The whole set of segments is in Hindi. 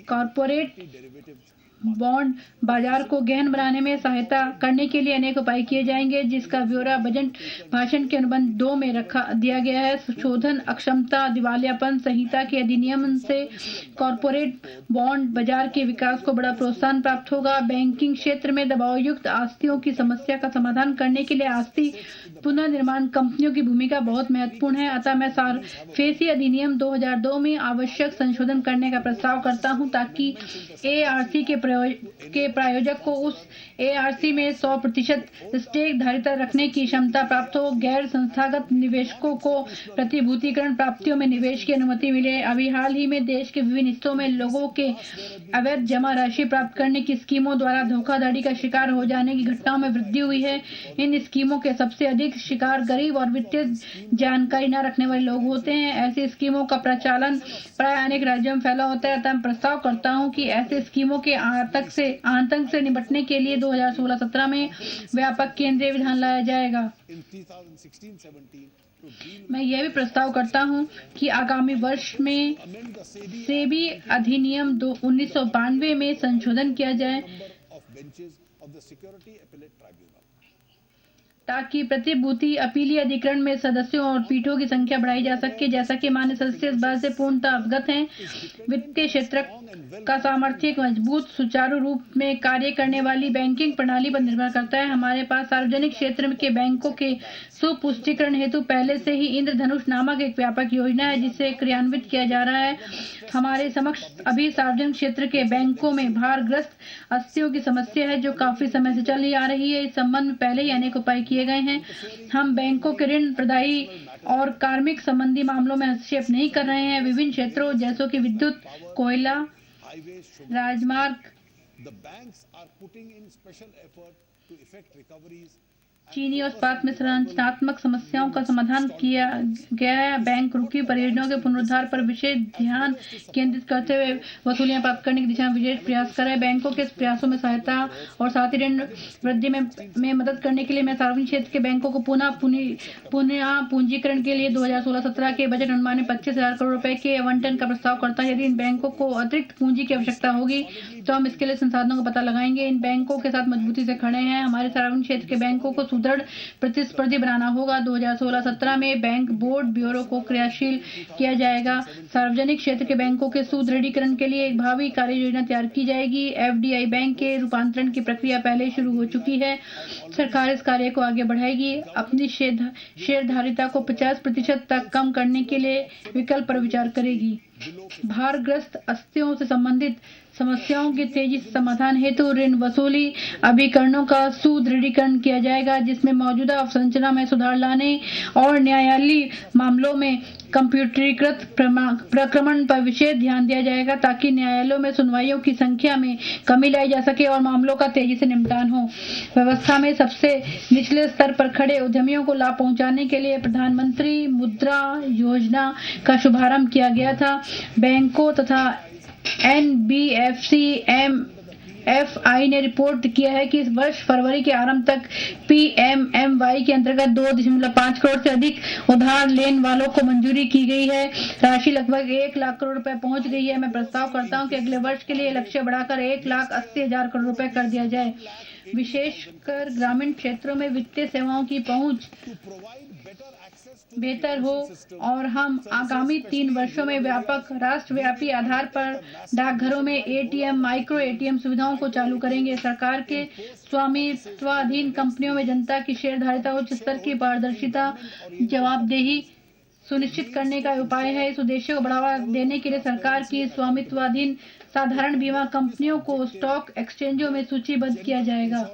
कॉरपोरेट बॉन्ड बाजार को गहन बनाने में सहायता करने के लिए अनेक उपाय किए जाएंगे, जिसका ब्यौरा बजट भाषण के अनुबंध 2 में रखा दिया गया है। संशोधन अक्षमता दिवालियापन संहिता के अधिनियम से कॉरपोरेट बॉन्ड बाजार के विकास को बड़ा प्रोत्साहन प्राप्त होगा। बैंकिंग क्षेत्र में दबावयुक्त आस्तियों की समस्या का समाधान करने के लिए आस्ति पुनर्निर्माण कंपनियों की भूमिका बहुत महत्वपूर्ण है। अतः मैं सारफेसी अधिनियम 2002 में आवश्यक संशोधन करने का प्रस्ताव करता हूं, ताकि एआरसी के प्रायोजक को उस एआरसी में 100% स्टेक धारिता रखने की क्षमता प्राप्त हो। गैर संस्थागत निवेशकों को प्रतिभूतिकरण प्राप्तियों में निवेश की अनुमति मिले। अभी हाल ही में देश के विभिन्न हिस्सों में लोगों के अवैध जमा राशि प्राप्त करने की स्कीमों द्वारा धोखाधड़ी का शिकार हो जाने की घटनाओं में वृद्धि हुई है। इन स्कीमों के सबसे अधिक शिकार गरीब और वित्तीय जानकारी न रखने वाले लोग होते हैं। ऐसी स्कीमों का प्रचालन प्राय अनेक राज्यों में फैला होता है। अतः मैं प्रस्ताव करता हूं कि ऐसे स्कीमों के आतंक से निपटने के लिए 2016-17 में व्यापक केंद्रीय विधान लाया जाएगा। मैं यह भी प्रस्ताव करता हूं कि आगामी वर्ष में सेबी अधिनियम 1992 में संशोधन किया जाए, ताकि प्रतिभूति अपीलीय अधिकरण में सदस्यों और पीठों की संख्या बढ़ाई जा सके। जैसा कि मान्य सदस्य इस बात से पूर्णतः अवगत हैं, वित्तीय क्षेत्र का सामर्थ्य एक मजबूत सुचारू रूप में कार्य करने वाली बैंकिंग प्रणाली पर निर्भर करता है। हमारे पास सार्वजनिक क्षेत्र के बैंकों के सुपुष्टिकरण हेतु पहले से ही इंद्रधनुष नामक एक व्यापक योजना है, जिसे क्रियान्वित किया जा रहा है। हमारे समक्ष अभी सार्वजनिक क्षेत्र के बैंकों में भारग्रस्त आस्तियों की समस्या है, जो काफी समय से चली आ रही है। इस संबंध में पहले ही अनेक उपाय किए गए हैं। हम बैंकों के ऋण प्रदायी और कार्मिक संबंधी मामलों में हस्तक्षेप नहीं कर रहे हैं। विभिन्न क्षेत्रों जैसों कि विद्युत, कोयला, राजमार्ग, चीनी और इस्पात में संरचनात्मक समस्याओं का समाधान किया गया है। बैंक रुकी परियोजनाओं के पुनरुद्धार पर विशेष ध्यान केंद्रित करते हुए वसूलियां प्राप्त करने की दिशा में विशेष प्रयास कर रहे हैं। बैंकों के प्रयासों में सहायता और साथ ही ऋण वृद्धि में मदद करने के लिए मैं सार्वजनिक क्षेत्र के बैंकों को पुनः पूंजीकरण के लिए 2016-17 के बजट अनुमान में 25,000 करोड़ रुपए के आवंटन का प्रस्ताव करता है। यदि इन बैंकों को अतिरिक्त पूंजी की आवश्यकता होगी तो हम इसके लिए संसाधनों का पता लगाएंगे। इन बैंकों के साथ मजबूती से खड़े हैं। हमारे सार्वजनिक क्षेत्र के बैंकों को सुदृढ़ प्रतिस्पर्धी बनाना होगा। 2016-17 में बैंक बोर्ड ब्यूरो को क्रियाशील किया जाएगा। सार्वजनिक क्षेत्र के बैंकों के सुदृढ़ीकरण के लिए एक भावी कार्य योजना तैयार की जाएगी। एफडीआई बैंक के रूपांतरण की प्रक्रिया पहले शुरू हो चुकी है। सरकार इस कार्य को आगे बढ़ाएगी। अपनी शेयरधारिता को 50% तक कम करने के लिए विकल्प पर विचार करेगी। भारग्रस्त आस्तियों से संबंधित समस्याओं के तेजी से समाधान हेतु ऋण वसूली अभिकरणों का सुदृढ़ीकरण किया जाएगा, जिसमें मौजूदा अवसंरचना में सुधार लाने और न्यायालयीय मामलों में कंप्यूटरीकृत प्रक्रमण पर विशेष ध्यान दिया जाएगा, ताकि न्यायालयों में सुनवाइयों की संख्या में कमी लाई जा सके और मामलों का तेजी से निपटान हो। व्यवस्था में सबसे निचले स्तर पर खड़े उद्यमियों को लाभ पहुंचाने के लिए प्रधानमंत्री मुद्रा योजना का शुभारंभ किया गया था। बैंकों तथा एनबीएफसी-एमएफआई ने रिपोर्ट किया है कि इस वर्ष फरवरी के आरंभ तक पीएमएमवाई के अंतर्गत 2.5 करोड़ से अधिक उधार लेने वालों को मंजूरी की गई है। राशि लगभग 1 लाख करोड़ रुपए पहुंच गई है। मैं प्रस्ताव करता हूं कि अगले वर्ष के लिए लक्ष्य बढ़ाकर 1,80,000 करोड़ रुपए कर दिया जाए। विशेषकर ग्रामीण क्षेत्रों में वित्तीय सेवाओं की पहुंच बेहतर हो और हम आगामी 3 वर्षों में व्यापक राष्ट्रव्यापी आधार पर डाकघरों में एटीएम, माइक्रो एटीएम सुविधाओं को चालू करेंगे। सरकार के स्वामित्वाधीन कंपनियों में जनता की शेयरधारिता उच्च स्तर की पारदर्शिता जवाबदेही सुनिश्चित करने का उपाय है। इस उद्देश्य को बढ़ावा देने के लिए सरकार की स्वामित्वाधीन साधारण बीमा कंपनियों को स्टॉक एक्सचेंजों में सूचीबद्ध किया जाएगा।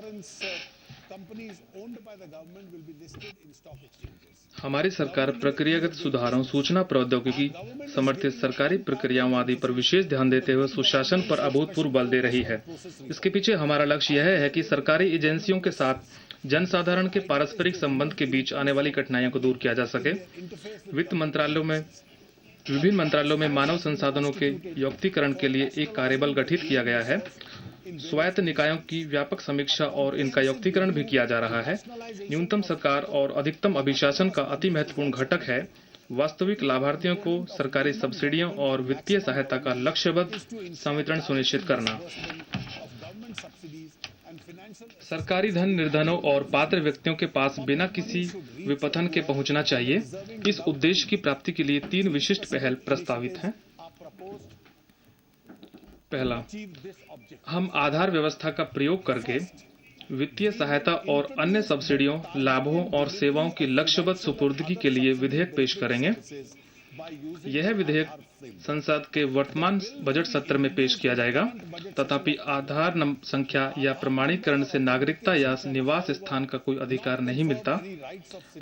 हमारी सरकार प्रक्रियागत सुधारों, सूचना प्रौद्योगिकी समर्थित सरकारी प्रक्रियाओं आदि पर विशेष ध्यान देते हुए सुशासन पर अभूतपूर्व बल दे रही है। इसके पीछे हमारा लक्ष्य यह है कि सरकारी एजेंसियों के साथ जनसाधारण के पारस्परिक संबंध के बीच आने वाली कठिनाइयों को दूर किया जा सके। विभिन्न मंत्रालयों में मानव संसाधनों के युक्तिकरण के लिए एक कार्यबल गठित किया गया है। स्वायत्त निकायों की व्यापक समीक्षा और इनका युक्तिकरण भी किया जा रहा है। न्यूनतम सरकार और अधिकतम अभिशासन का अति महत्वपूर्ण घटक है। वास्तविक लाभार्थियों को सरकारी सब्सिडियों और वित्तीय सहायता का लक्ष्यबद्ध संवितरण सुनिश्चित करना। सरकारी धन निर्धनों और पात्र व्यक्तियों के पास बिना किसी विपथन के पहुंचना चाहिए। इस उद्देश्य की प्राप्ति के लिए 3 विशिष्ट पहल प्रस्तावित हैं। पहला, हम आधार व्यवस्था का प्रयोग करके वित्तीय सहायता और अन्य सब्सिडियों, लाभों और सेवाओं की लक्ष्यबद्ध सुपुर्दगी के लिए विधेयक पेश करेंगे। यह विधेयक संसद के वर्तमान बजट सत्र में पेश किया जाएगा। तथापि आधार संख्या या प्रमाणीकरण से नागरिकता या निवास स्थान का कोई अधिकार नहीं मिलता।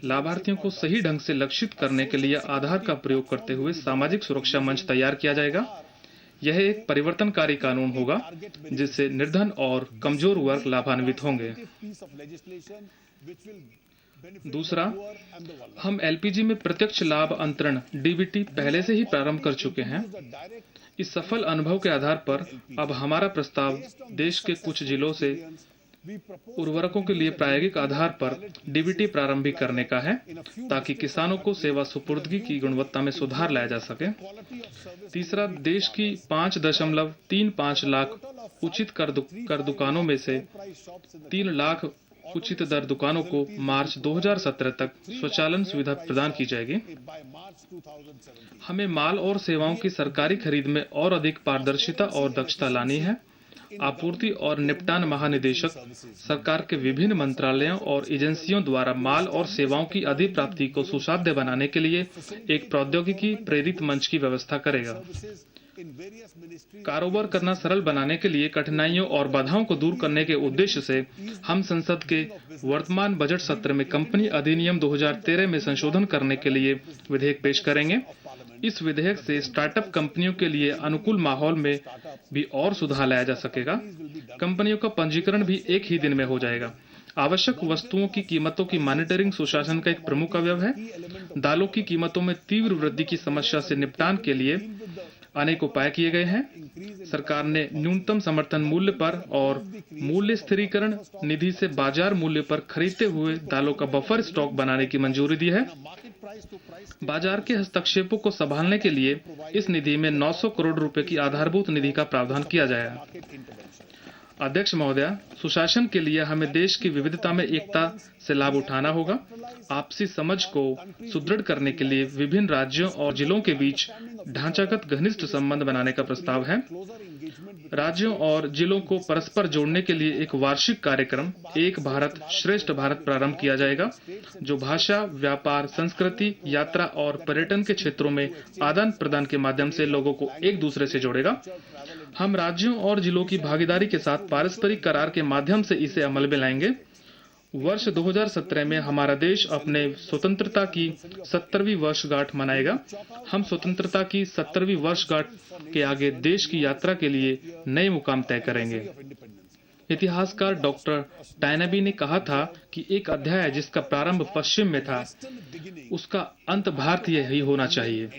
लाभार्थियों को सही ढंग से लक्षित करने के लिए आधार का प्रयोग करते हुए सामाजिक सुरक्षा मंच तैयार किया जाएगा। यह एक परिवर्तनकारी कानून होगा जिससे निर्धन और कमजोर वर्ग लाभान्वित होंगे। दूसरा, हम एलपीजी में प्रत्यक्ष लाभ अंतरण डीबीटी पहले से ही प्रारंभ कर चुके हैं। इस सफल अनुभव के आधार पर अब हमारा प्रस्ताव देश के कुछ जिलों से उर्वरकों के लिए प्रायोगिक आधार पर डीबीटी प्रारंभ करने का है, ताकि किसानों को सेवा सुपुर्दगी की गुणवत्ता में सुधार लाया जा सके। तीसरा, देश की 5.35 लाख उचित कर दुकानों में से 3 लाख उचित दर दुकानों को मार्च 2017 तक स्वचालन सुविधा प्रदान की जाएगी। हमें माल और सेवाओं की सरकारी खरीद में और अधिक पारदर्शिता और दक्षता लानी है। आपूर्ति और निपटान महानिदेशक सरकार के विभिन्न मंत्रालयों और एजेंसियों द्वारा माल और सेवाओं की अधिप्राप्ति को सुसाध्य बनाने के लिए एक प्रौद्योगिकी प्रेरित मंच की व्यवस्था करेगा। कारोबार करना सरल बनाने के लिए कठिनाइयों और बाधाओं को दूर करने के उद्देश्य से हम संसद के वर्तमान बजट सत्र में कंपनी अधिनियम 2013 में संशोधन करने के लिए विधेयक पेश करेंगे। इस विधेयक से स्टार्टअप कंपनियों के लिए अनुकूल माहौल में भी और सुधार लाया जा सकेगा। कंपनियों का पंजीकरण भी एक ही दिन में हो जाएगा। आवश्यक वस्तुओं की कीमतों की मॉनिटरिंग सुशासन का एक प्रमुख अवयव है। दालों की कीमतों में तीव्र वृद्धि की समस्या से निपटान के लिए अनेक उपाय किए गए हैं। सरकार ने न्यूनतम समर्थन मूल्य पर और मूल्य स्थिरीकरण निधि से बाजार मूल्य पर खरीदते हुए दालों का बफर स्टॉक बनाने की मंजूरी दी है। बाजार के हस्तक्षेपों को संभालने के लिए इस निधि में 900 करोड़ रुपए की आधारभूत निधि का प्रावधान किया जाएगा। अध्यक्ष महोदया, सुशासन के लिए हमें देश की विविधता में एकता से लाभ उठाना होगा। आपसी समझ को सुदृढ़ करने के लिए विभिन्न राज्यों और जिलों के बीच ढांचागत घनिष्ठ संबंध बनाने का प्रस्ताव है। राज्यों और जिलों को परस्पर जोड़ने के लिए एक वार्षिक कार्यक्रम एक भारत श्रेष्ठ भारत प्रारंभ किया जाएगा, जो भाषा, व्यापार, संस्कृति, यात्रा और पर्यटन के क्षेत्रों में आदान प्रदान के माध्यम से लोगों को एक दूसरे से जोड़ेगा। हम राज्यों और जिलों की भागीदारी के साथ पारस्परिक करार के माध्यम से इसे अमल में लाएंगे। वर्ष 2017 में हमारा देश अपने स्वतंत्रता की 70वीं वर्षगांठ मनाएगा। हम स्वतंत्रता की 70वीं वर्षगांठ के आगे देश की यात्रा के लिए नए मुकाम तय करेंगे। इतिहासकार डॉक्टर टायनबी ने कहा था कि एक अध्याय जिसका प्रारंभ पश्चिम में था, उसका अंत भारतीय ही होना चाहिए।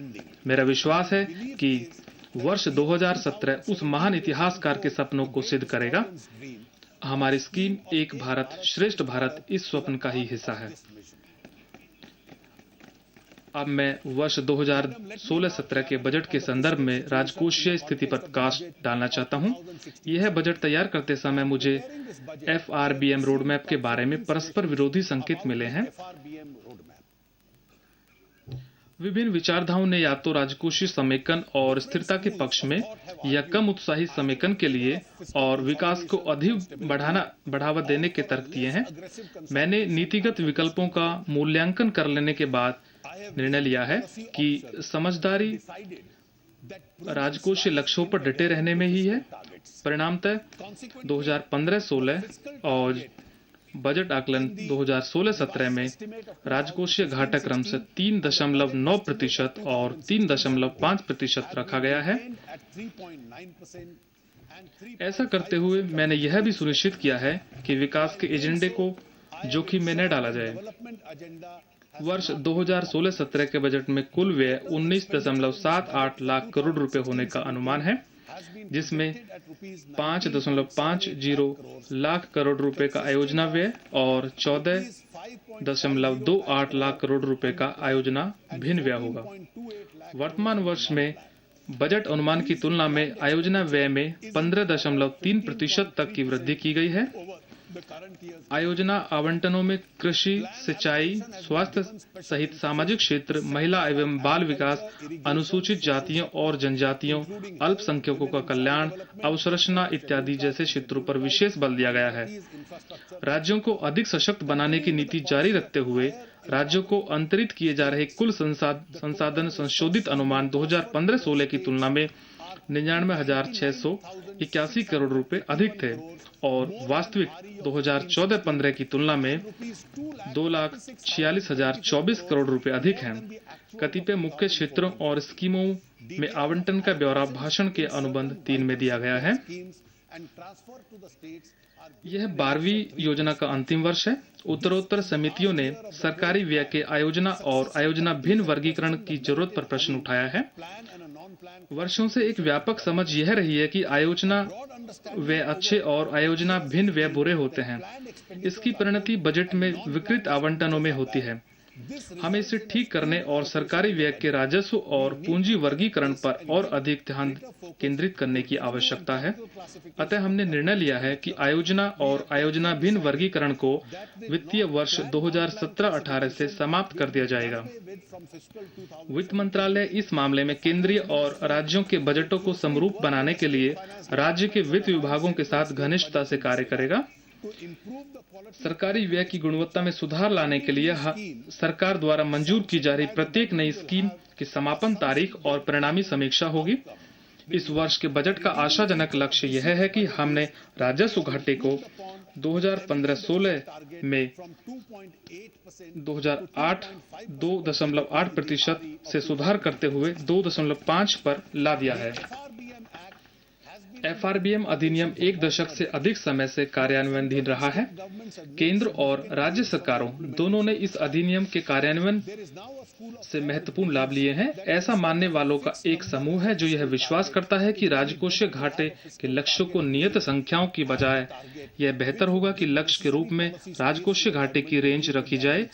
मेरा विश्वास है कि वर्ष 2017 उस महान इतिहासकार के सपनों को सिद्ध करेगा। हमारी स्कीम एक भारत श्रेष्ठ भारत इस स्वप्न का ही हिस्सा है। अब मैं वर्ष 2016-17 के बजट के संदर्भ में राजकोषीय स्थिति पर प्रकाश डालना चाहता हूं। यह बजट तैयार करते समय मुझे FRBM रोडमैप के बारे में परस्पर विरोधी संकेत मिले हैं। विभिन्न विचारधाराओं ने या तो राजकोषीय समेकन और स्थिरता के पक्ष में या कम उत्साही समेकन के लिए और विकास को अधिक बढ़ावा देने के तर्क दिए हैं। मैंने नीतिगत विकल्पों का मूल्यांकन कर लेने के बाद निर्णय लिया है कि समझदारी राजकोषीय लक्ष्यों पर डटे रहने में ही है। परिणामतः 2015-16 और बजट आकलन 2016-17 में राजकोषीय घाटा क्रम से 3.9% और 3.5% रखा गया है। ऐसा करते हुए मैंने यह भी सुनिश्चित किया है कि विकास के एजेंडे को जोखिम में न डाला जाए। वर्ष 2016-17 के बजट में कुल व्यय 19.78 लाख करोड़ रुपए होने का अनुमान है। जिसमें 5.50 लाख करोड़ रुपए का आयोजना व्यय और 14.28 लाख करोड़ रुपए का आयोजना भिन्न व्यय होगा। वर्तमान वर्ष में बजट अनुमान की तुलना में आयोजना व्यय में 15.3% तक की वृद्धि की गई है। आयोजना आवंटनों में कृषि, सिंचाई, स्वास्थ्य सहित सामाजिक क्षेत्र, महिला एवं बाल विकास, अनुसूचित जातियों और जनजातियों, अल्पसंख्यकों का कल्याण, अवसंरचना इत्यादि जैसे क्षेत्रों पर विशेष बल दिया गया है। राज्यों को अधिक सशक्त बनाने की नीति जारी रखते हुए राज्यों को अंतरित किए जा रहे कुल संसाधन संशोधित अनुमान 2015-16 की तुलना में 99,681 करोड़ रुपए अधिक थे और वास्तविक 2014-15 की तुलना में 2,46,024 करोड़ रुपए अधिक हैं। कतिपय मुख्य क्षेत्रों और स्कीमों में आवंटन का ब्यौरा भाषण के अनुबंध 3 में दिया गया है। यह 12वीं योजना का अंतिम वर्ष है। उत्तरोत्तर समितियों ने सरकारी व्यय के आयोजना और आयोजना भिन्न वर्गीकरण की जरूरत पर प्रश्न उठाया है। वर्षों से एक व्यापक समझ यह रही है कि आयोजना व्यय अच्छे और आयोजना भिन्न व्यय बुरे होते हैं। इसकी परिणति बजट में विकृत आवंटनों में होती है। हमें इसे ठीक करने और सरकारी व्यय के राजस्व और पूंजी वर्गीकरण पर और अधिक ध्यान केंद्रित करने की आवश्यकता है। अतः हमने निर्णय लिया है कि आयोजना और आयोजना भिन्न वर्गीकरण को वित्तीय वर्ष 2017-18 से समाप्त कर दिया जाएगा। वित्त मंत्रालय इस मामले में केंद्रीय और राज्यों के बजटों को समरूप बनाने के लिए राज्य के वित्त विभागों के साथ घनिष्ठता से कार्य करेगा। सरकारी व्यय की गुणवत्ता में सुधार लाने के लिए सरकार द्वारा मंजूर की जा रही प्रत्येक नई स्कीम की समापन तारीख और परिणामी समीक्षा होगी। इस वर्ष के बजट का आशाजनक लक्ष्य यह है कि हमने राजस्व घाटे को 2015-16 में 2.8% से सुधार करते हुए 2.5 पर ला दिया है। FRBM अधिनियम 1 दशक से अधिक समय से कार्यान्वयनाधीन रहा है। केंद्र और राज्य सरकारों दोनों ने इस अधिनियम के कार्यान्वयन से महत्वपूर्ण लाभ लिए हैं। ऐसा मानने वालों का एक समूह है जो यह विश्वास करता है कि राजकोषीय घाटे के लक्ष्यों को नियत संख्याओं की बजाय यह बेहतर होगा कि लक्ष्य के रूप में राजकोषीय घाटे की रेंज रखी जाए,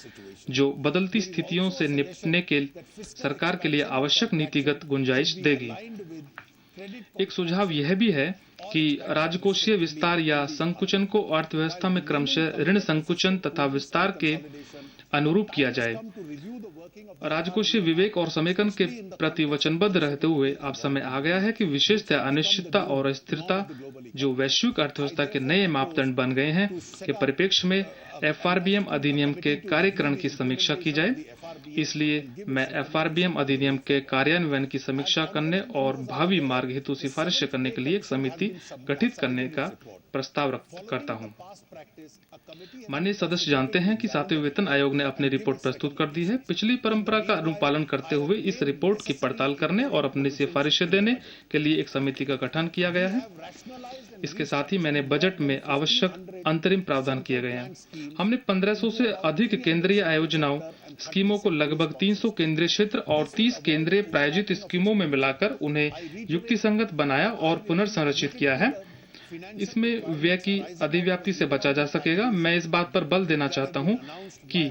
जो बदलती स्थितियों से निपटने के सरकार के लिए आवश्यक नीतिगत गुंजाइश देगी। एक सुझाव यह भी है कि राजकोषीय विस्तार या संकुचन को अर्थव्यवस्था में क्रमशः ऋण संकुचन तथा विस्तार के अनुरूप किया जाए। राजकोषीय विवेक और समेकन के प्रति वचनबद्ध रहते हुए अब समय आ गया है कि विशेषतः अनिश्चितता और अस्थिरता जो वैश्विक अर्थव्यवस्था के नए मापदंड बन गए हैं के परिप्रेक्ष्य में FRBM अधिनियम के कार्यकरण की समीक्षा की जाए। इसलिए मैं FRBM अधिनियम के कार्यान्वयन की समीक्षा करने और भावी मार्ग हेतु सिफारिश करने के लिए एक समिति गठित करने का प्रस्ताव करता हूं। माननीय सदस्य जानते हैं कि 7वें वेतन आयोग ने अपनी रिपोर्ट प्रस्तुत कर दी है। पिछली परंपरा का अनुपालन करते हुए इस रिपोर्ट की पड़ताल करने और अपनी सिफारिशें देने के लिए एक समिति का गठन किया गया है। इसके साथ ही मैंने बजट में आवश्यक अंतरिम प्रावधान किए गए हैं। हमने 1500 से अधिक केंद्रीय आयोजनाओं स्कीमों को लगभग 300 केंद्रीय क्षेत्र और 30 केंद्रीय प्रायोजित स्कीमों में मिलाकर उन्हें युक्तिसंगत बनाया और पुनर्संरचित किया है। इसमें व्यय की अधिव्याप्ति से बचा जा सकेगा। मैं इस बात पर बल देना चाहता हूं कि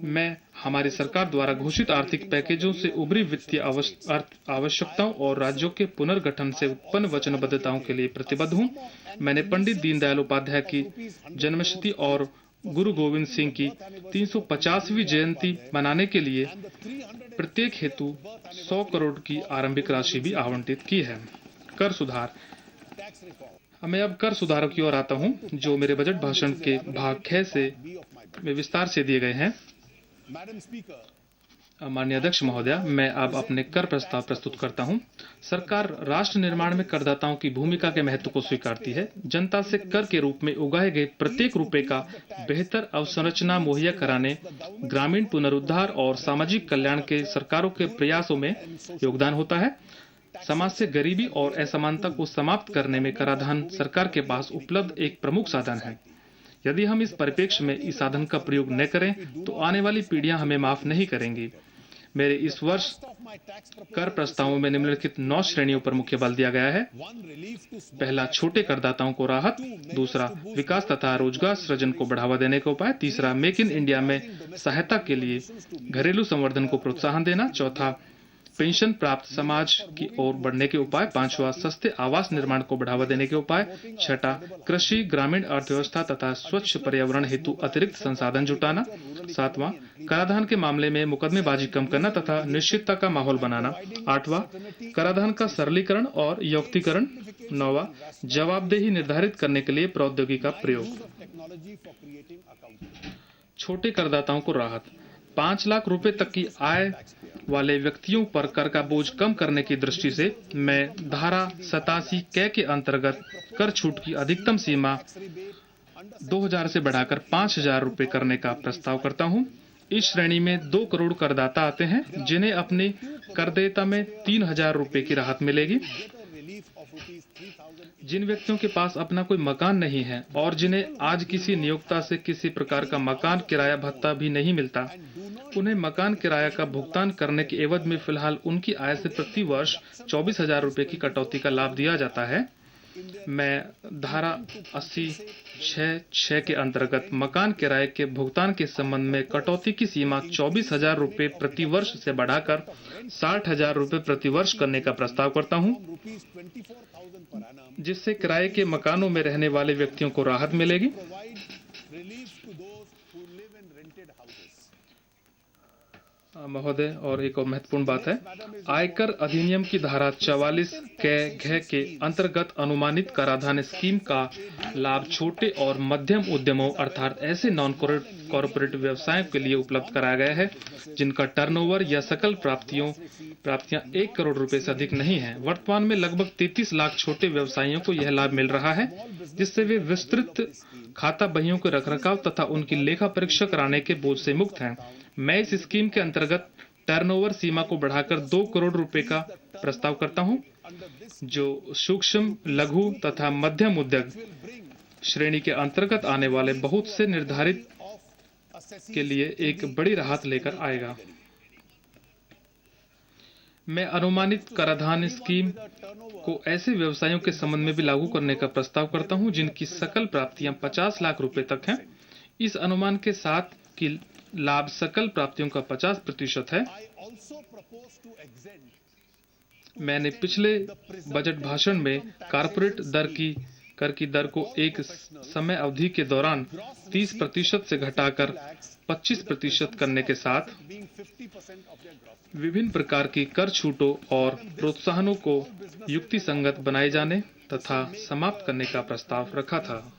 मैं हमारी सरकार द्वारा घोषित आर्थिक पैकेजों से उभरी वित्तीय आवश्यकताओं और राज्यों के पुनर्गठन से उत्पन्न वचनबद्धताओं के लिए प्रतिबद्ध हूं। मैंने पंडित दीनदयाल उपाध्याय की जन्मशती और गुरु गोविंद सिंह की 350वीं जयंती मनाने के लिए प्रत्येक हेतु 100 करोड़ की आरंभिक राशि भी आवंटित की है। कर सुधार। मैं अब कर सुधारों की ओर आता हूं, जो मेरे बजट भाषण के भाग 6 से में विस्तार से दिए गए हैं। माननीय अध्यक्ष महोदय, मैं अब अपने कर प्रस्ताव प्रस्तुत करता हूं। सरकार राष्ट्र निर्माण में करदाताओं की भूमिका के महत्व को स्वीकारती है। जनता से कर के रूप में उगाए गए प्रत्येक रुपए का बेहतर अवसंरचना मुहैया कराने, ग्रामीण पुनरुद्धार और सामाजिक कल्याण के सरकारों के प्रयासों में योगदान होता है। समाज से गरीबी और असमानता को समाप्त करने में कराधान सरकार के पास उपलब्ध एक प्रमुख साधन है। यदि हम इस परिप्रेक्ष्य में इस साधन का प्रयोग न करें तो आने वाली पीढ़ियां हमें माफ नहीं करेंगी। मेरे इस वर्ष कर प्रस्तावों में निम्नलिखित 9 श्रेणियों पर मुख्य बल दिया गया है। पहला, छोटे करदाताओं को राहत। दूसरा, विकास तथा रोजगार सृजन को बढ़ावा देने के उपाय। तीसरा, मेक इन इंडिया में सहायता के लिए घरेलू संवर्धन को प्रोत्साहन देना। चौथा, पेंशन प्राप्त समाज की ओर बढ़ने के उपाय। पांचवा, सस्ते आवास निर्माण को बढ़ावा देने के उपाय। छठा, कृषि, ग्रामीण अर्थव्यवस्था तथा स्वच्छ पर्यावरण हेतु अतिरिक्त संसाधन जुटाना। सातवां, कराधान के मामले में मुकदमेबाजी कम करना तथा निश्चितता का माहौल बनाना। आठवां, कराधान का सरलीकरण और यौक्तिकरण। नौवां, जवाबदेही निर्धारित करने के लिए प्रौद्योगिकी का प्रयोग। छोटे करदाताओं को राहत। 5 लाख रुपए तक की आय वाले व्यक्तियों पर कर का बोझ कम करने की दृष्टि से मैं धारा 87 कै के अंतर्गत कर छूट की अधिकतम सीमा 2000 से बढ़ाकर 5000 रुपए करने का प्रस्ताव करता हूं। इस श्रेणी में 2 करोड़ करदाता आते हैं जिन्हें अपने करदेयता में 3000 रुपए की राहत मिलेगी। जिन व्यक्तियों के पास अपना कोई मकान नहीं है और जिन्हें आज किसी नियोक्ता से किसी प्रकार का मकान किराया भत्ता भी नहीं मिलता, उन्हें मकान किराया का भुगतान करने के एवज में फिलहाल उनकी आय से प्रति वर्ष 24,000 रुपए की कटौती का लाभ दिया जाता है। मैं धारा 80(6) के अंतर्गत मकान किराए के भुगतान के संबंध में कटौती की सीमा 24,000 रुपए प्रति वर्ष से बढ़ाकर 60,000 रुपए प्रति वर्ष करने का प्रस्ताव करता हूं, जिससे किराए के मकानों में रहने वाले व्यक्तियों को राहत मिलेगी। महोदय, और एक और महत्वपूर्ण बात है, आयकर अधिनियम की धारा 44 कै घ के अंतर्गत अनुमानित कराधान स्कीम का लाभ छोटे और मध्यम उद्यमों अर्थात ऐसे नॉन कॉर्पोरेट व्यवसायों के लिए उपलब्ध कराया गया है जिनका टर्नओवर या सकल प्राप्तियां 1 करोड़ रुपए से अधिक नहीं है। वर्तमान में लगभग 33 लाख छोटे व्यवसायियों को यह लाभ मिल रहा है, जिससे वे विस्तृत खाता बहियों के रखरखाव तथा उनकी लेखा परीक्षा कराने के बोझ से मुक्त हैं। मैं इस स्कीम के अंतर्गत टर्नओवर सीमा को बढ़ाकर 2 करोड़ रुपए का प्रस्ताव करता हूं, जो सूक्ष्म, लघु तथा मध्यम उद्योग श्रेणी के अंतर्गत आने वाले बहुत से निर्धारित के लिए एक बड़ी राहत लेकर आएगा। मैं अनुमानित कराधान स्कीम को ऐसे व्यवसायों के संबंध में भी लागू करने का प्रस्ताव करता हूं जिनकी सकल प्राप्तियां 50 लाख रुपए तक हैं। इस अनुमान के साथ कि लाभ सकल प्राप्तियों का 50% है। मैंने पिछले बजट भाषण में कारपोरेट कर की दर को एक समय अवधि के दौरान 30% से घटाकर 25% करने के साथ विभिन्न प्रकार की कर छूटों और प्रोत्साहनों को युक्तिसंगत बनाए जाने तथा समाप्त करने का प्रस्ताव रखा था।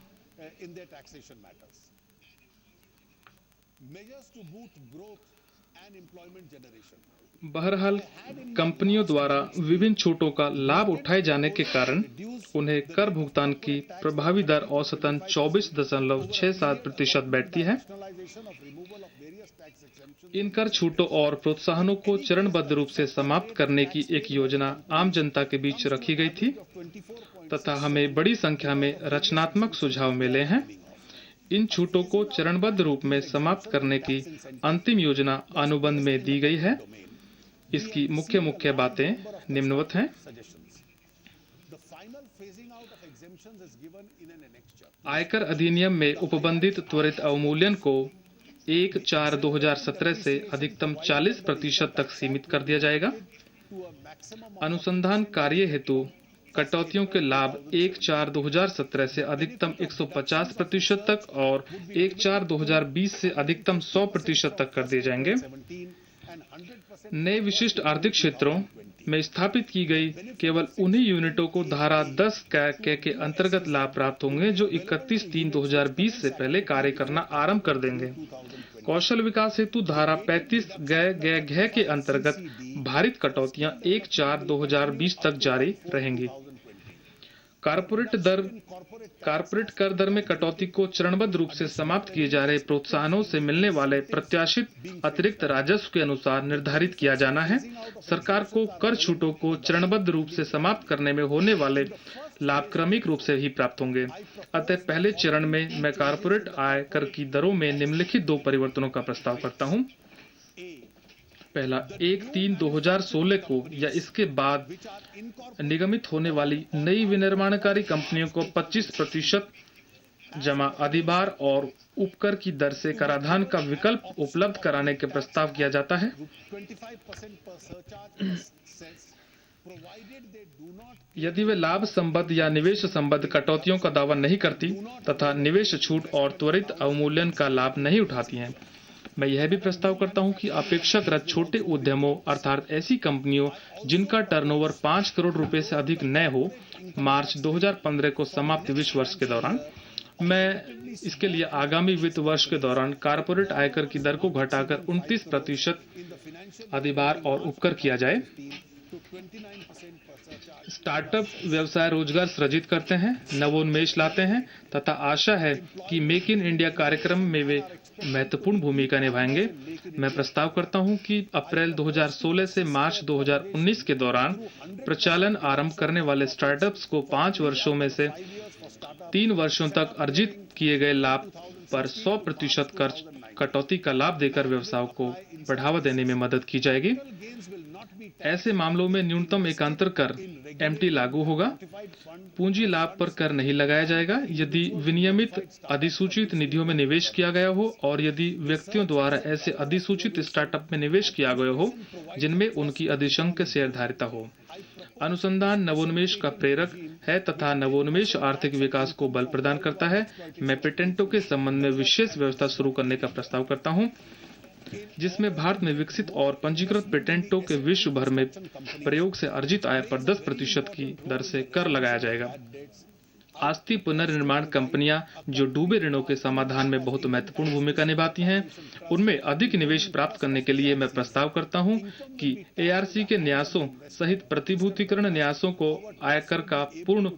बहरहाल, कंपनियों द्वारा विभिन्न छूटों का लाभ उठाए जाने के कारण उन्हें कर भुगतान की प्रभावी दर औसतन 24.67% बैठती है। इन कर छूटों और प्रोत्साहनों को चरणबद्ध रूप से समाप्त करने की एक योजना आम जनता के बीच रखी गई थी तथा हमें बड़ी संख्या में रचनात्मक सुझाव मिले हैं। इन छूटों को चरणबद्ध रूप में समाप्त करने की अंतिम योजना अनुबंध में दी गई है। इसकी मुख्य बातें निम्नवत हैं। आयकर अधिनियम में उपबंधित त्वरित अवमूल्यन को 1/4/2017 से अधिकतम 40% तक सीमित कर दिया जाएगा। अनुसंधान कार्य हेतु कटौतियों के लाभ 1/4/2017 से अधिकतम 150% तक और 1/4/2020 से अधिकतम 100% तक कर दिए जाएंगे। नए विशिष्ट आर्थिक क्षेत्रों में स्थापित की गई केवल उन्हीं यूनिटों को धारा 10 कै के अंतर्गत लाभ प्राप्त होंगे जो 31/3/2020 से पहले कार्य करना आरंभ कर देंगे। कौशल विकास हेतु धारा 35 घ के अंतर्गत भारित कटौतियां 1/4/2020 तक जारी रहेंगी। कारपोरेट कर दर में कटौती को चरणबद्ध रूप से समाप्त किए जा रहे प्रोत्साहनों से मिलने वाले प्रत्याशित अतिरिक्त राजस्व के अनुसार निर्धारित किया जाना है। सरकार को कर छूटों को चरणबद्ध रूप से समाप्त करने में होने वाले लाभ क्रमिक रूप से ही प्राप्त होंगे। अतः पहले चरण में मैं कारपोरेट आय कर की दरों में निम्नलिखित 2 परिवर्तनों का प्रस्ताव करता हूं। पहला 1/3/2016 को या इसके बाद निगमित होने वाली नई विनिर्माणकारी कंपनियों को 25% जमा अधिभार और उपकर की दर से कराधान का विकल्प उपलब्ध कराने के प्रस्ताव किया जाता है। यदि वे लाभ संबद्ध या निवेश संबद्ध कटौतियों का दावा नहीं करती तथा निवेश छूट और त्वरित अवमूल्यन का लाभ नहीं उठाती हैं, मैं यह भी प्रस्ताव करता हूं कि अपेक्षाकृत छोटे उद्यमों अर्थात ऐसी कंपनियों जिनका टर्नओवर 5 करोड़ रुपए से अधिक न हो, मार्च 2015 को समाप्त वित्त वर्ष के दौरान, मैं इसके लिए आगामी वित्त वर्ष के दौरान कारपोरेट आयकर की दर को घटाकर 29% अधिभार और उपकर किया जाए। स्टार्टअप व्यवसाय रोजगार सृजित करते हैं, नवोन्मेष लाते हैं तथा आशा है कि मेक इन इंडिया कार्यक्रम में वे महत्वपूर्ण भूमिका निभाएंगे। मैं प्रस्ताव करता हूं कि अप्रैल 2016 से मार्च 2019 के दौरान प्रचालन आरंभ करने वाले स्टार्टअप्स को 5 वर्षों में से 3 वर्षों तक अर्जित किए गए लाभ पर 100% कर कटौती का लाभ देकर व्यवसाय को बढ़ावा देने में मदद की जाएगी। ऐसे मामलों में न्यूनतम एकांतर कर एमटी लागू होगा। पूंजी लाभ पर कर नहीं लगाया जाएगा यदि विनियमित अधिसूचित निधियों में निवेश किया गया हो और यदि व्यक्तियों द्वारा ऐसे अधिसूचित स्टार्टअप में निवेश किया गया हो जिनमें उनकी अधिशंक शेयरधारिता हो। अनुसंधान नवोन्मेष का प्रेरक है तथा नवोन्मेष आर्थिक विकास को बल प्रदान करता है। मैं पेटेंटों के संबंध में विशेष व्यवस्था शुरू करने का प्रस्ताव करता हूं, जिसमें भारत में विकसित और पंजीकृत पेटेंटों के विश्व भर में प्रयोग से अर्जित आय पर 10% की दर से कर लगाया जाएगा। आस्ती पुनर्निर्माण कंपनियां जो डूबे ऋणों के समाधान में बहुत महत्वपूर्ण भूमिका निभाती हैं, उनमें अधिक निवेश प्राप्त करने के लिए मैं प्रस्ताव करता हूं कि एआरसी के न्यासों सहित प्रतिभूतिकरण न्यासों को आयकर का पूर्ण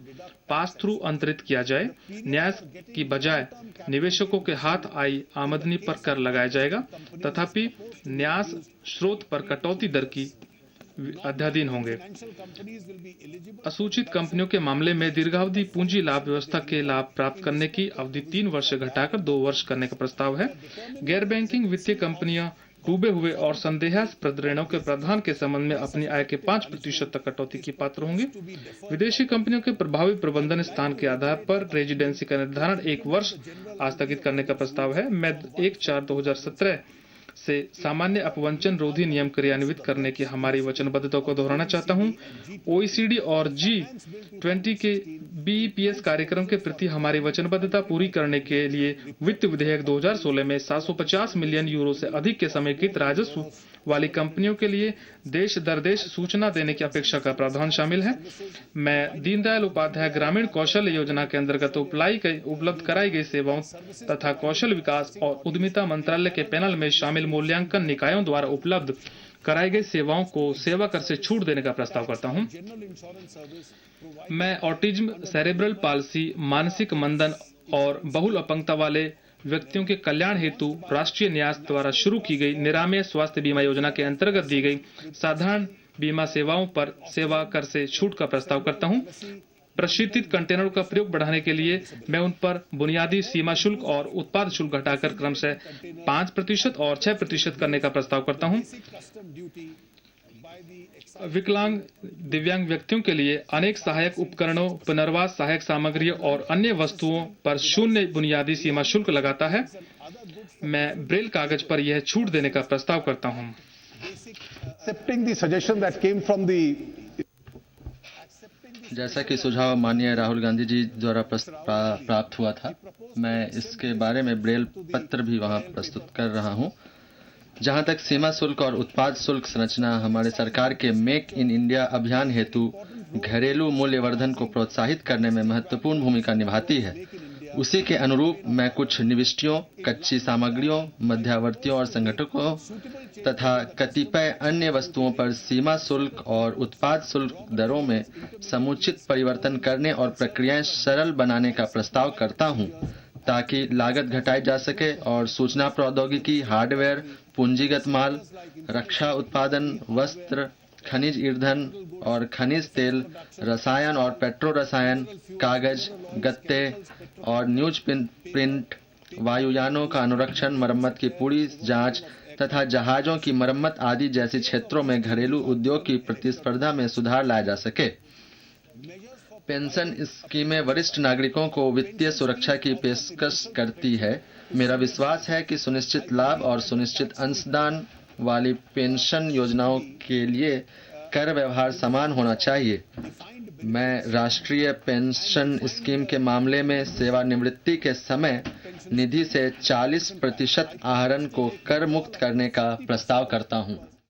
पास थ्रू अंतरित किया जाए। न्यास की बजाय निवेशकों के हाथ आई आमदनी पर कर लगाया जाएगा, तथापि न्यास स्रोत पर कटौती दर की अध्याधीन होंगे। असूचित कंपनियों के मामले में दीर्घावधि पूंजी लाभ व्यवस्था के लाभ प्राप्त करने की अवधि 3 वर्ष से घटाकर 2 वर्ष करने का प्रस्ताव है। गैर बैंकिंग वित्तीय कंपनियां डूबे हुए और संदेहास्पद ऋणों के प्रावधान के संबंध में अपनी आय के 5% तक कटौती की पात्र होंगे। विदेशी कंपनियों के प्रभावी प्रबंधन स्थान के आधार पर रेजिडेंसी का निर्धारण 1 वर्ष आस्थगित करने का प्रस्ताव है। मैं 1/4/2017 से सामान्य अपवंचन रोधी नियम क्रियान्वित करने की हमारी वचनबद्धता को दोहराना चाहता हूं। OECD और G20 के BEPS कार्यक्रम के प्रति हमारी वचनबद्धता पूरी करने के लिए वित्त विधेयक 2016 में 750 मिलियन यूरो से अधिक के समेकित राजस्व वाली कंपनियों के लिए देश दर देश सूचना देने की अपेक्षा का प्रावधान शामिल है। मैं दीनदयाल उपाध्याय ग्रामीण कौशल योजना के अंतर्गत उपलब्ध कराई गई सेवाओं तथा कौशल विकास और उद्यमिता मंत्रालय के पैनल में शामिल मूल्यांकन निकायों द्वारा उपलब्ध कराई गई सेवाओं को सेवा कर से छूट देने का प्रस्ताव करता हूं। मैं ऑटिज्म, सेरेब्रल पाल्सी, मानसिक मंदन और बहुल अपंगता वाले व्यक्तियों के कल्याण हेतु राष्ट्रीय न्यास द्वारा शुरू की गई निरामय स्वास्थ्य बीमा योजना के अंतर्गत दी गई साधारण बीमा सेवाओं पर सेवा कर से छूट का प्रस्ताव करता हूं। प्रशीतित कंटेनरों का प्रयोग बढ़ाने के लिए मैं उन पर बुनियादी सीमा शुल्क और उत्पाद शुल्क घटाकर क्रमशः 5% और 6% करने का प्रस्ताव करता हूं। विकलांग दिव्यांग व्यक्तियों के लिए अनेक सहायक उपकरणों, पुनर्वास सहायक सामग्री और अन्य वस्तुओं पर 0 बुनियादी सीमा शुल्क लगाता है। मैं ब्रेल कागज पर यह छूट देने का प्रस्ताव करता हूं। जैसा कि सुझाव माननीय राहुल गांधी जी द्वारा प्राप्त हुआ था, मैं इसके बारे में ब्रेल पत्र भी वहां प्रस्तुत कर रहा हूं। जहां तक सीमा शुल्क और उत्पाद शुल्क संरचना हमारे सरकार के मेक इन इंडिया अभियान हेतु घरेलू मूल्यवर्धन को प्रोत्साहित करने में महत्वपूर्ण भूमिका निभाती है, उसी के अनुरूप मैं कुछ निविष्टियों, कच्ची सामग्रियों, मध्यावर्तियों और संगठकों तथा कतिपय अन्य वस्तुओं पर सीमा शुल्क और उत्पाद शुल्क दरों में समुचित परिवर्तन करने और प्रक्रियाएं सरल बनाने का प्रस्ताव करता हूं, ताकि लागत घटाई जा सके और सूचना प्रौद्योगिकी, हार्डवेयर, पूंजीगत माल, रक्षा उत्पादन, वस्त्र, खनिज ईंधन और खनिज तेल, रसायन और पेट्रो रसायन, कागज, गत्ते और न्यूज प्रिंट, वायुयानों का अनुरक्षण, मरम्मत की पूरी जांच, तथा जहाजों की मरम्मत आदि जैसे क्षेत्रों में घरेलू उद्योग की प्रतिस्पर्धा में सुधार लाया जा सके। पेंशन स्कीमें वरिष्ठ नागरिकों को वित्तीय सुरक्षा की पेशकश करती है। मेरा विश्वास है कि सुनिश्चित लाभ और सुनिश्चित अंशदान वाली पेंशन योजनाओं के लिए कर व्यवहार समान होना चाहिए। मैं राष्ट्रीय पेंशन स्कीम के मामले में सेवानिवृत्ति के समय निधि से 40% आहरण को कर मुक्त करने का प्रस्ताव करता हूं।